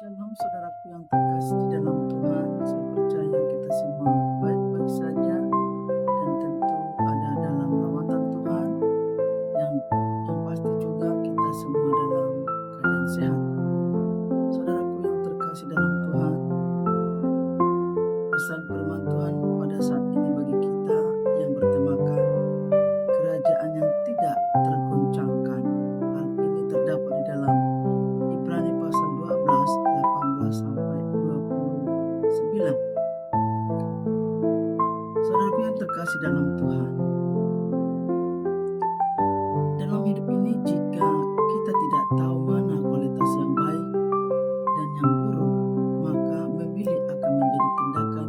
Shalom saudaraku yang terkasih di dalam Tuhan. Saya percaya kita semua baik-baik saja dan tentu ada dalam lawatan Tuhan yang pasti juga kita semua dalam keadaan sehat. Saudaraku yang terkasih dalam Tuhan, pesan firman Tuhan pada saat ini bagi kita yang bertemakan kerajaan yang tidak tergoncangkan. Hal ini terdapat di dalam Ibrani pasal 12, 18 sampai 29. Saudaraku yang terkasih dalam Tuhan, dalam hidup ini jika kita tidak tahu mana kualitas yang baik dan yang buruk, maka memilih akan menjadi tindakan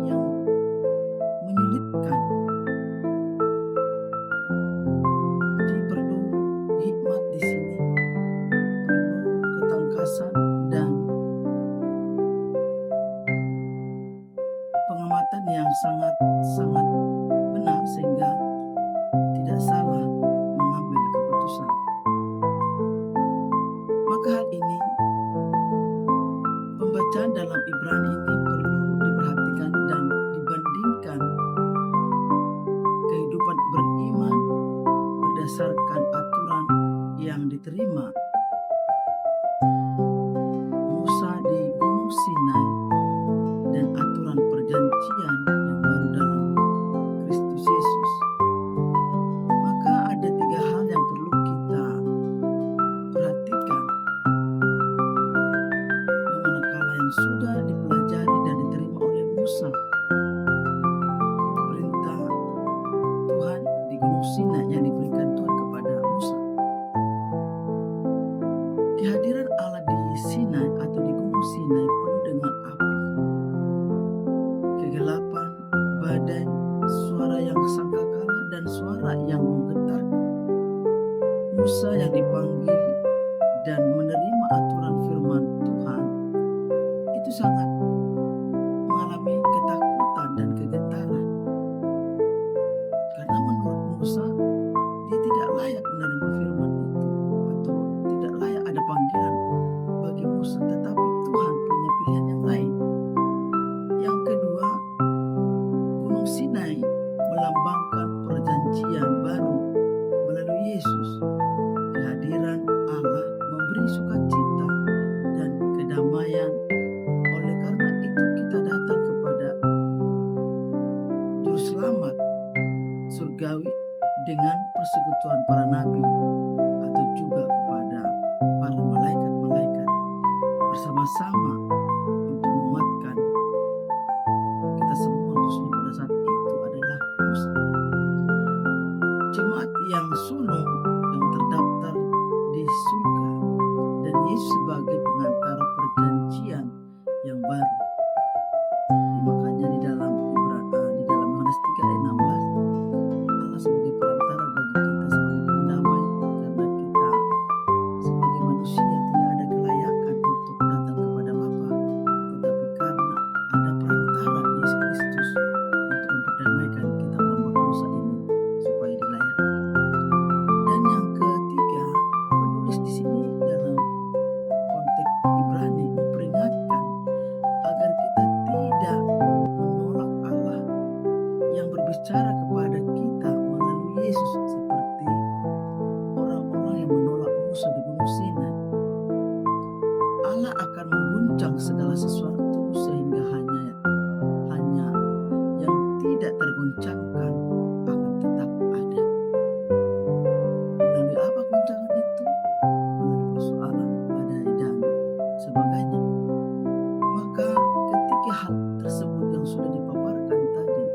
yang menyulitkan. Jadi perlu hikmat di sini, perlu ketangkasan dan pengamatan yang sangat benar sehingga tidak salah mengambil keputusan. Maka hal ini, pembacaan dalam Ibrani ini perlu diperhatikan dan dibandingkan kehidupan beriman berdasarkan aturan yang diterima Musa di Gunung Sinai dan aturan perjanjian yang baru dalam Kristus Yesus. Maka ada 3 hal yang perlu kita perhatikan, yang manakala yang sudah dipelajari dan diterima oleh Musa, perintah Tuhan di Gunung Sinai yang diberikan Tuhan kepada Musa. Kehadiran Allah di Sinai atau di Gunung Sinai penuh dengan api, kegelapan, badai, suara yang sangkakala dan suara yang menggetarkan. Musa yang dipanggil dan menerima aturan firman Tuhan itu sangat mengalami ketakutan dan kegetaran, karena menurut Musa dia tidak layak menerima firman itu atau tidak layak ada panggilan bagi Musa, tetapi Tuhan punya pilihan yang lain. Yang kedua, Gunung Sinai melambangkan perjanjian baru melalui Yesus. Kehadiran Allah memberi sukacita dan kedamaian. Oleh karena itu kita datang kepada Juru Selamat surgawi dengan persekutuan para nabi atau juga kepada para malaikat-malaikat bersama-sama untuk menguatkan kita semua, khususnya pada saat itu adalah Musa. Jemaat yang sulung yang terdaftar di surga dan Yesus sebagai pengantara perjanjian yang baru. Makanya di dalam Yohanes 3 ayat 16, Allah sebagai perantara bagi kita, sebagai pendamai, karena kita sebagai manusia tidak ada kelayakan untuk datang kepada Bapa, tetapi karena ada perantara Yesus Kristus untuk memperdamaikan kita orang berdosa ini supaya dilayani. Dan yang ketiga, penulis di sini dalam konteks Ibrani memperingatkan agar kita tidak menolak Allah yang berbicara kepada kita melalui Yesus seperti orang-orang yang menolak Musa di Gunung Sinai. Allah akan mengguncang segala sesuatu sehingga hanya yang tidak tergoncangkan akan tetap ada. Melalui apa guncangan itu? Melalui persoalan, badai, dan sebagainya. Maka ketiga hal tersebut yang sudah dipaparkan tadi,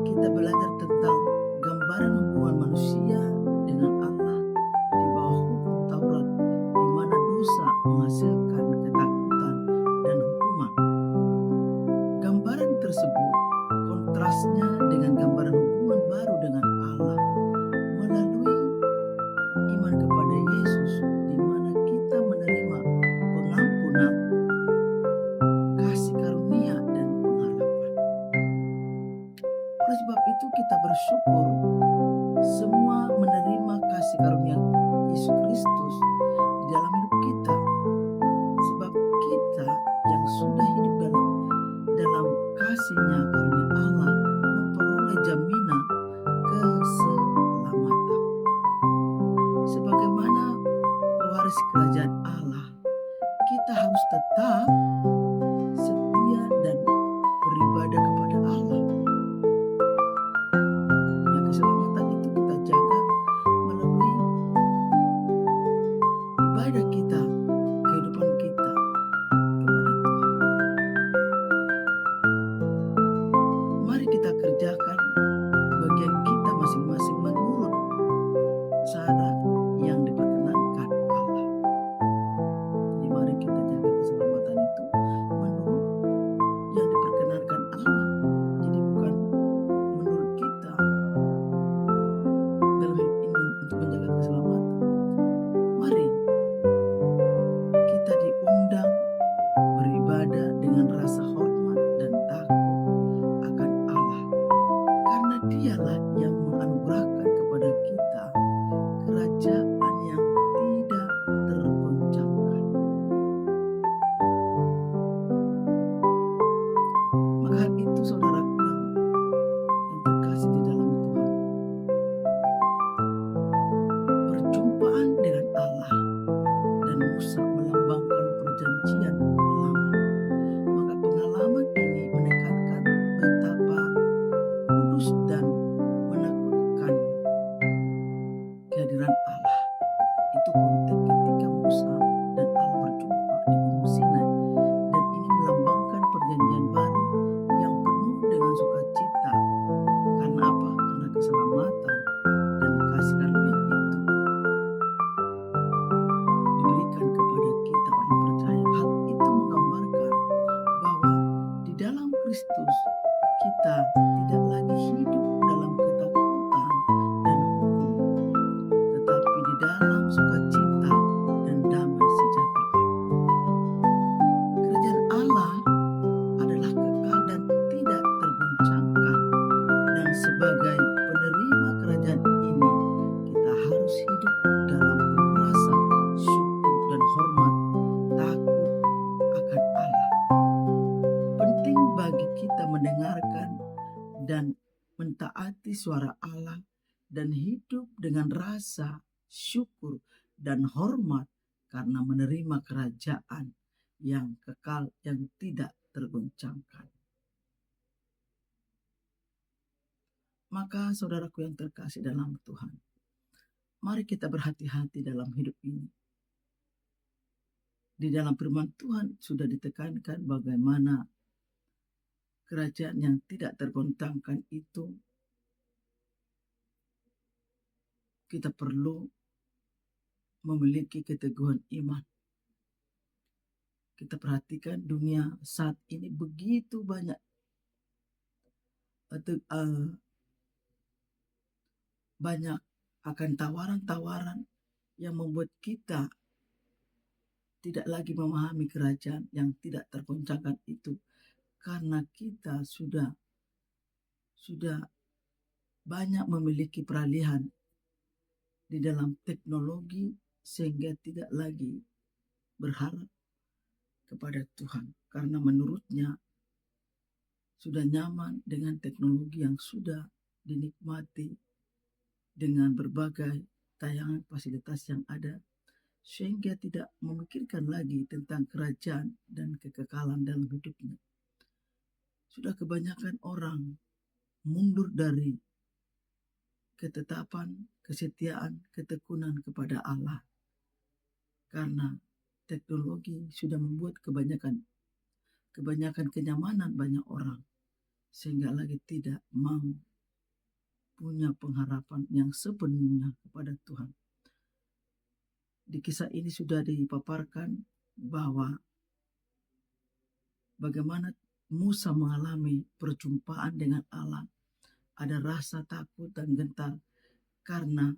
kita belajar tentang gambaran hubungan manusia dengan Allah di bawah hukum Taurat, di mana dosa menghasilkan ketakutan dan hukuman. Gambaran tersebut kontrasnya dengan gambaran hubungan baru dengan Allah melalui iman kepada Yesus, di mana kita menerima pengampunan, kasih karunia, dan pengharapan. Oleh sebab itu kita bersyukur semua menerima kasih karunia Yesus Kristus di dalam hidup kita. kasihnya karunia Allah memperoleh jaminan keselamatan. Sebagaimana pewaris kerajaan Allah, kita harus tetap setia dan beribadah kepada Allah. Ya, keselamatan itu kita jaga melalui ibadah kita, kehidupan kita kepada Tuhan. Mari kita kerjakan bagian kita masing-masing menurut cara yang diperkenankan Allah. Jadi mari kita jaga keselamatan itu menurut yang diperkenankan Allah. Jadi bukan menurut kita dalam ini untuk menjaga keselamatan. Mari kita diundang beribadah dengan rasa hormat dan takut akan Allah, karena Dialah yang menganugerahkan kepada kita kerajaan yang tidak tergoncangkan. Maka itu saudaraku yang terkasih di dalam Tuhan, perjumpaan dengan Allah dan Musa melambangkan perjanjian lama. Maka pengalaman ini menekankan betapa kudus dan menakutkan kehadiran Allah. Itu konteks ketika Musa dan Allah berjumpa di Gunung Sinai, dan ini melambangkan perjanjian baru yang penuh dengan sukacita. Karena apa? Karena keselamatan dan kasih karunia itu diberikan kepada kita orang percaya. Hal itu menggambarkan bahwa di dalam Kristus kita tidak lagi hidup dalam ketakutan dan hukum, tetapi di dalam sukacita dan damai sejahtera. Kerajaan Allah adalah kekal dan tidak tergoncangkan, dan sebagai penerima kerajaan ini kita harus hidup dalam penuh rasa syukur dan hormat, takut akan Allah. Penting bagi kita mendengarkan dan mentaati suara Allah dan hidup dengan rasa syukur dan hormat karena menerima kerajaan yang kekal yang tidak tergoncangkan. Maka saudaraku yang terkasih dalam Tuhan, mari kita berhati-hati dalam hidup ini. Di dalam firman Tuhan sudah ditekankan bagaimana kerajaan yang tidak tergoncangkan itu kita perlu memiliki keteguhan iman. Kita perhatikan dunia saat ini begitu banyak banyak akan tawaran-tawaran yang membuat kita tidak lagi memahami kerajaan yang tidak tergoncangkan itu, karena kita sudah banyak memiliki peralihan di dalam teknologi sehingga tidak lagi berharap kepada Tuhan, karena menurutnya sudah nyaman dengan teknologi yang sudah dinikmati dengan berbagai tayangan fasilitas yang ada, sehingga tidak memikirkan lagi tentang kerajaan dan kekekalan dalam hidupnya. Sudah kebanyakan orang mundur dari ketetapan, kesetiaan, ketekunan kepada Allah, karena teknologi sudah membuat kebanyakan kenyamanan banyak orang, sehingga lagi tidak mau punya pengharapan yang sepenuhnya kepada Tuhan. Di kisah ini sudah dipaparkan bahwa bagaimana Musa mengalami perjumpaan dengan Allah. Ada rasa takut dan gentar karena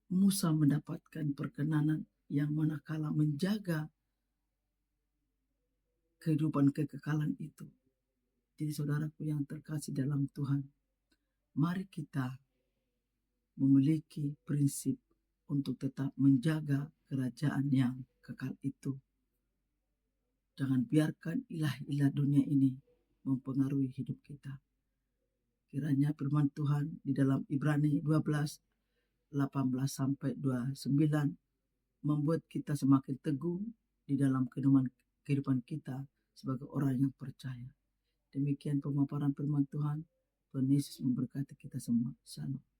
Musa mendapatkan perkenanan yang manakala menjaga kehidupan kekekalan itu. Jadi saudaraku yang terkasih dalam Tuhan, mari kita memiliki prinsip untuk tetap menjaga kerajaan yang kekal itu. Jangan biarkan ilah-ilah dunia ini mempengaruhi hidup kita. Kiranya firman Tuhan di dalam Ibrani 12, 18 sampai 29 membuat kita semakin teguh di dalam kehidupan kita sebagai orang yang percaya. Demikian pemaparan firman Tuhan. Tuhan Yesus memberkati kita semua. Shalom.